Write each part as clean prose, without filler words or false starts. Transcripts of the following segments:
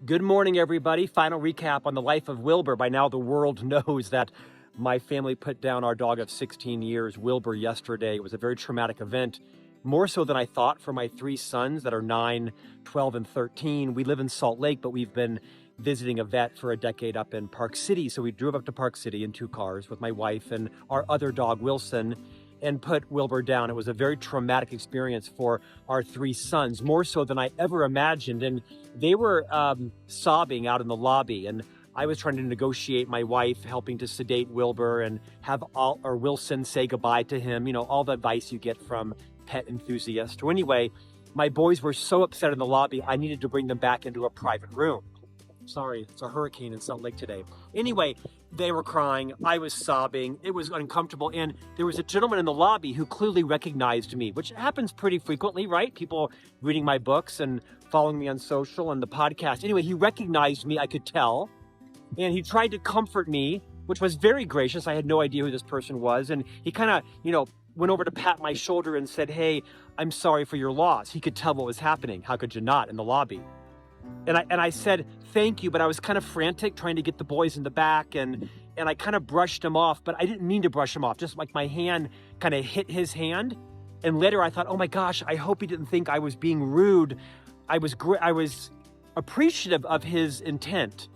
Good morning, everybody. Final recap on the life of Wilbur. By now, the world knows that my family put down our dog of 16 years, Wilbur, yesterday. It was a very traumatic event, more so than I thought for my three sons that are 9, 12, and 13. We live in Salt Lake, but we've been visiting a vet for a decade up in Park City. So we drove up to Park City in 2 cars with my wife and our other dog, Wilson, and put Wilbur down. It was a very traumatic experience for our 3 sons, more so than I ever imagined. And they were sobbing out in the lobby. And I was trying to negotiate, my wife helping to sedate Wilbur and have Wilson say goodbye to him. You know, all the advice you get from pet enthusiasts. So anyway, my boys were so upset in the lobby, I needed to bring them back into a private room. Sorry, it's a hurricane in Salt Lake today. Anyway, they were crying. I was sobbing. It was uncomfortable. And there was a gentleman in the lobby who clearly recognized me, which happens pretty frequently, right? People reading my books and following me on social and the podcast. Anyway, he recognized me, I could tell. And he tried to comfort me, which was very gracious. I had no idea who this person was. And he kind of, went over to pat my shoulder and said, "Hey, I'm sorry for your loss." He could tell what was happening. How could you not in the lobby? And I said, "Thank you," but I was kind of frantic trying to get the boys in the back, and I kind of brushed him off, but I didn't mean to brush him off, just like my hand kind of hit his hand. And later I thought, oh my gosh, I hope he didn't think I was being rude. I was appreciative of his intent,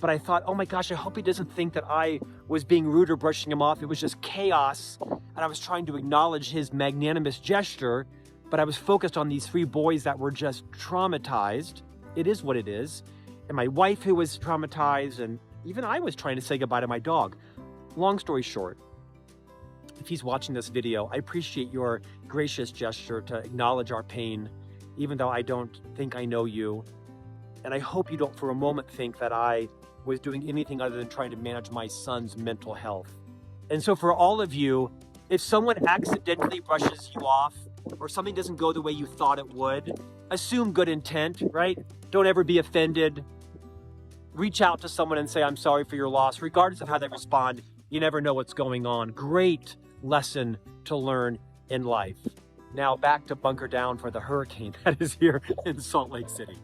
but I thought, oh my gosh, I hope he doesn't think that I was being rude or brushing him off. It was just chaos, and I was trying to acknowledge his magnanimous gesture, but I was focused on these 3 boys that were just traumatized. It is what it is. And my wife, who was traumatized, and even I was trying to say goodbye to my dog. Long story short, if he's watching this video, I appreciate your gracious gesture to acknowledge our pain, even though I don't think I know you. And I hope you don't for a moment think that I was doing anything other than trying to manage my son's mental health. And so for all of you, if someone accidentally brushes you off or something doesn't go the way you thought it would, assume good intent, right? Don't ever be offended. Reach out to someone and say, "I'm sorry for your loss," regardless of how they respond. You never know what's going on. Great lesson to learn in life. Now back to bunker down for the hurricane that is here in Salt Lake City.